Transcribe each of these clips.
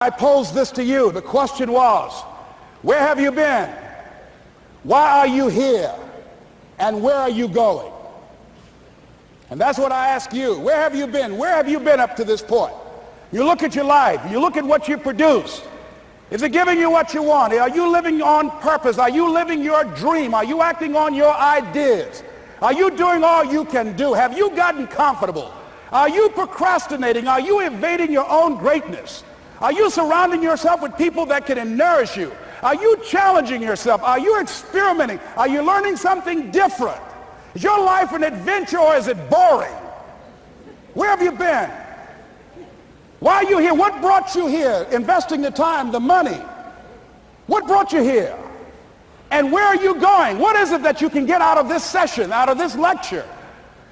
I posed this to you. The question was, where have you been? Why are you here? And where are you going? And that's what I ask you. Where have you been? Where have you been up to this point? You look at your life. You look at what you produce. Is it giving you what you want? Are you living on purpose? Are you living your dream? Are you acting on your ideas? Are you doing all you can do? Have you gotten comfortable? Are you procrastinating? Are you evading your own greatness? Are you surrounding yourself with people that can nourish you? Are you challenging yourself? Are you experimenting? Are you learning something different? Is your life an adventure or is it boring? Where have you been? Why are you here? What brought you here? Investing the time, the money. What brought you here? And where are you going? What is it that you can get out of this session, out of this lecture?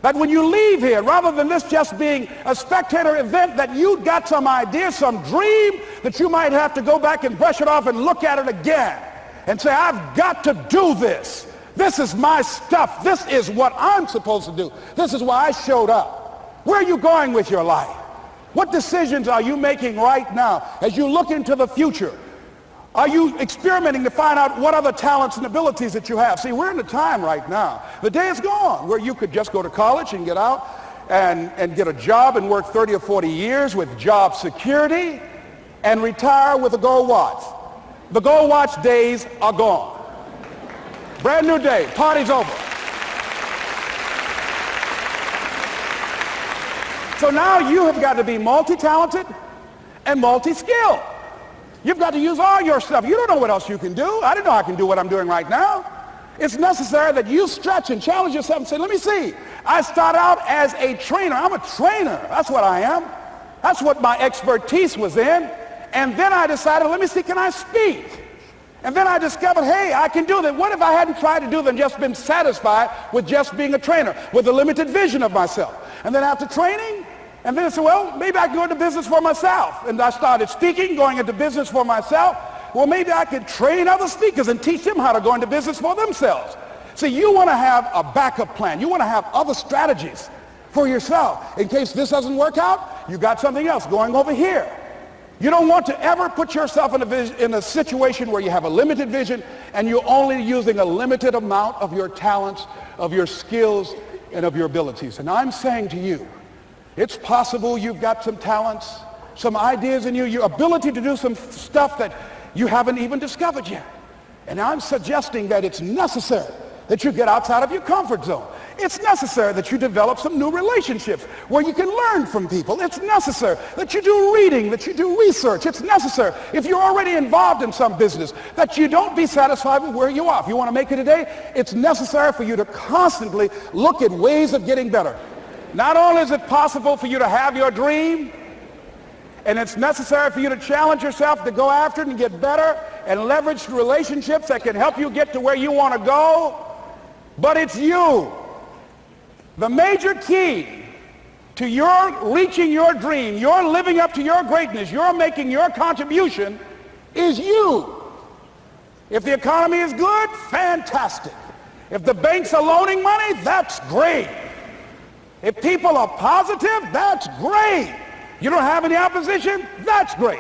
That when you leave here, rather than this just being a spectator event, that you got some idea, some dream, that you might have to go back and brush it off and look at it again and say, I've got to do this. This is my stuff. This is what I'm supposed to do. This is why I showed up. Where are you going with your life? What decisions are you making right now as you look into the future? Are you experimenting to find out what other talents and abilities that you have? See, we're in a time right now. The day is gone where you could just go to college and get out and get a job and work 30 or 40 years with job security and retire with a gold watch. The gold watch days are gone. Brand new day. Party's over. So now you have got to be multi-talented and multi-skilled. You've got to use all your stuff. You don't know what else you can do. I didn't know I can do what I'm doing right now. It's necessary that you stretch and challenge yourself and say, let me see. I start out as a trainer. I'm a trainer. That's what I am. That's what my expertise was in. And then I decided, let me see, can I speak? And then I discovered, hey, I can do that. What if I hadn't tried to do that and just been satisfied with just being a trainer, with a limited vision of myself? And then after training, and then I said, well, maybe I can go into business for myself. And I started speaking, going into business for myself. Well, maybe I could train other speakers and teach them how to go into business for themselves. See, you want to have a backup plan. You want to have other strategies for yourself. In case this doesn't work out, you got something else going over here. You don't want to ever put yourself in a situation where you have a limited vision and you're only using a limited amount of your talents, of your skills, and of your abilities. And I'm saying to you, it's possible you've got some talents, some ideas in you, your ability to do some stuff that you haven't even discovered yet. And I'm suggesting that it's necessary that you get outside of your comfort zone. It's necessary that you develop some new relationships where you can learn from people. It's necessary that you do reading, that you do research. It's necessary, if you're already involved in some business, that you don't be satisfied with where you are. If you want to make it today, it's necessary for you to constantly look at ways of getting better. Not only is it possible for you to have your dream, and it's necessary for you to challenge yourself to go after it and get better and leverage relationships that can help you get to where you want to go, but it's you. The major key to your reaching your dream, your living up to your greatness, your making your contribution is you. If the economy is good, fantastic. If the banks are loaning money, that's great. If people are positive, that's great. You don't have any opposition, that's great.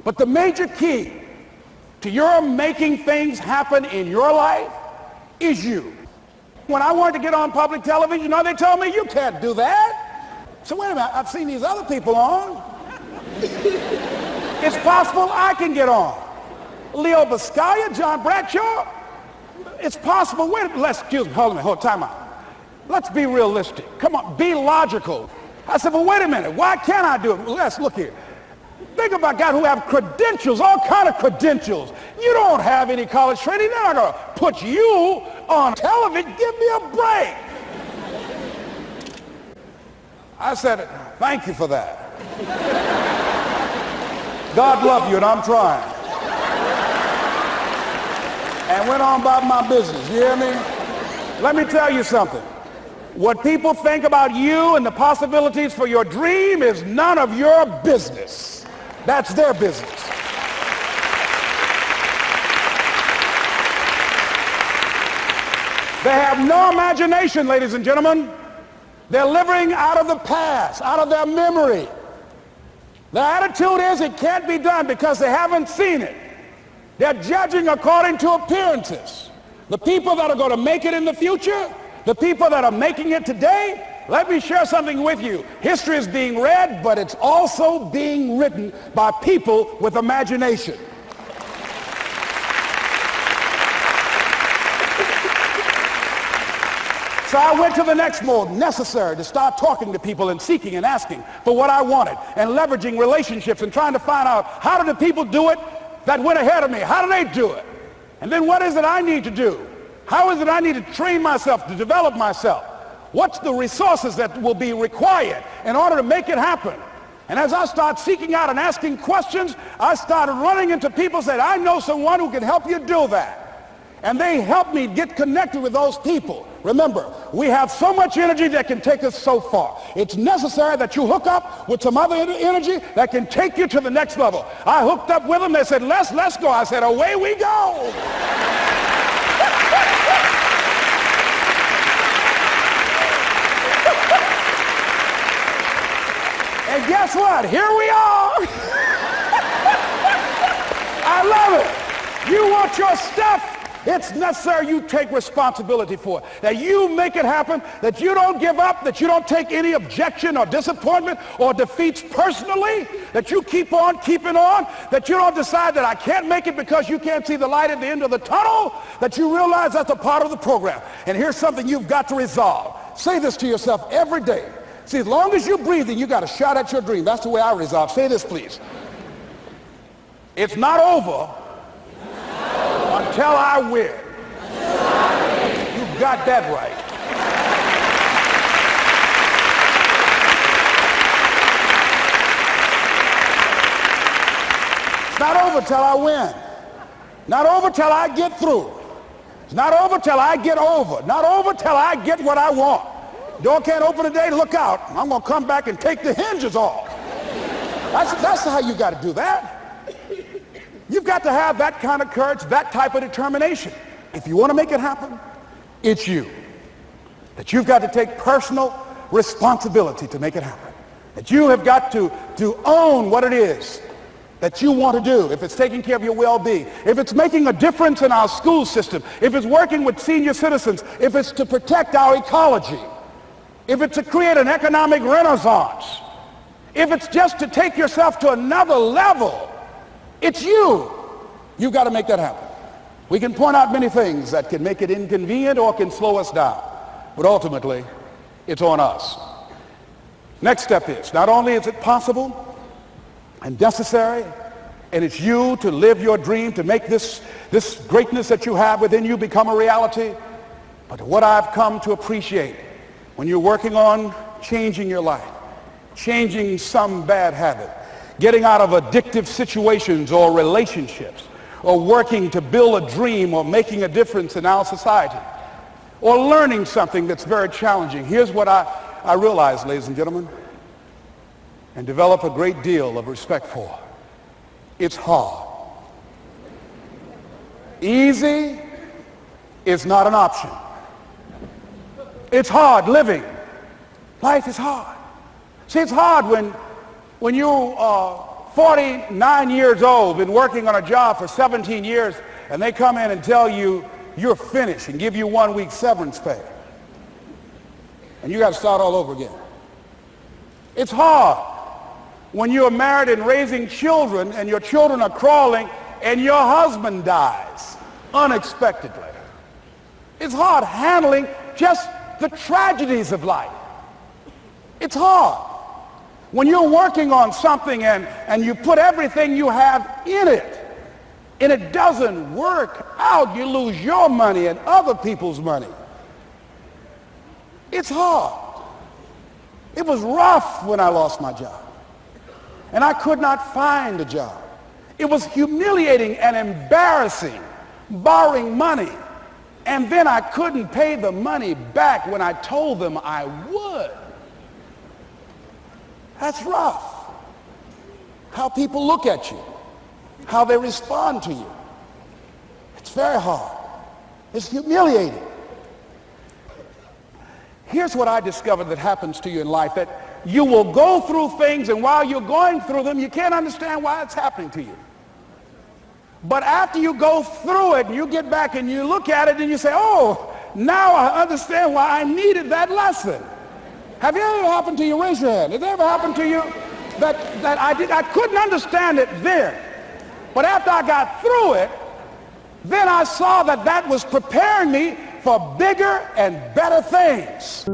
But the major key to your making things happen in your life is you. When I wanted to get on public television, you know, they told me, you can't do that. So wait a minute, I've seen these other people on. It's possible I can get on. Leo Biscaya, John Bradshaw, it's possible. Wait, excuse me, hold on, time out. Let's be realistic. Come on, be logical. I said, well, wait a minute. Why can't I do it? Well, let's look here. Think about guys who have credentials, all kind of credentials. You don't have any college training. They're not going to put you on television. Give me a break. I said, thank you for that. God love you, and I'm trying. And went on about my business. You hear me? Let me tell you something. What people think about you and the possibilities for your dream is none of your business. That's their business. They have no imagination, ladies and gentlemen. They're living out of the past, out of their memory. The attitude is it can't be done because they haven't seen it. They're judging according to appearances. The people that are going to make it in the future, the people that are making it today, let me share something with you. History is being read, but it's also being written by people with imagination. So I went to the next mode, necessary, to start talking to people and seeking and asking for what I wanted and leveraging relationships and trying to find out how do the people do it that went ahead of me? How do they do it? And then what is it I need to do? How is it I need to train myself, to develop myself? What's the resources that will be required in order to make it happen? And as I start seeking out and asking questions, I started running into people who said, I know someone who can help you do that. And they helped me get connected with those people. Remember, we have so much energy that can take us so far. It's necessary that you hook up with some other energy that can take you to the next level. I hooked up with them. They said, let's go. I said, away we go. And guess what? Here we are. I love it. You want your stuff? It's necessary you take responsibility for it, that you make it happen, that you don't give up, that you don't take any objection or disappointment or defeats personally, that you keep on keeping on, that you don't decide that I can't make it because you can't see the light at the end of the tunnel, that you realize that's a part of the program. And here's something you've got to resolve. Say this to yourself every day. See, as long as you're breathing, you got a shot at your dream. That's the way I resolve. Say this, please. It's not over until I win. You got that right. It's not over till I win. Not over till I get through. It's not over till I get over. Not over till I get what I want. Door can't open today, look out. I'm going to come back and take the hinges off. That's how you got to do that. You've got to have that kind of courage, that type of determination. If you want to make it happen, it's you. That you've got to take personal responsibility to make it happen. That you have got to own what it is that you want to do. If it's taking care of your well-being, if it's making a difference in our school system, if it's working with senior citizens, if it's to protect our ecology, if it's to create an economic renaissance, if it's just to take yourself to another level, it's you. You've got to make that happen. We can point out many things that can make it inconvenient or can slow us down, but ultimately, it's on us. Next step is, not only is it possible and necessary, and it's you to live your dream, to make this greatness that you have within you become a reality, but what I've come to appreciate when you're working on changing your life, changing some bad habit, getting out of addictive situations or relationships, or working to build a dream or making a difference in our society, or learning something that's very challenging. Here's what I realize, ladies and gentlemen, and develop a great deal of respect for. It's hard. Easy is not an option. It's hard living. Life is hard. See, it's hard when you are 49 years old, been working on a job for 17 years, and they come in and tell you you're finished and give you 1 week severance pay. And you got to start all over again. It's hard when you're married and raising children and your children are crawling and your husband dies unexpectedly. It's hard handling just the tragedies of life. It's hard when you're working on something and you put everything you have in it and it doesn't work out. You lose your money and other people's money. It's hard. It was rough when I lost my job and I could not find a job. It was humiliating and embarrassing, borrowing money, and then I couldn't pay the money back when I told them I would. That's rough. How people look at you, how they respond to you. It's very hard. It's humiliating. Here's what I discovered that happens to you in life, you will go through things, and while you're going through them, you can't understand why it's happening to you. But after you go through it and you get back and you look at it and you say, oh, now I understand why I needed that lesson. Have you ever happened to you? Raise your hand. Has it ever happened to you that I couldn't understand it then, but after I got through it, then I saw that that was preparing me for bigger and better things.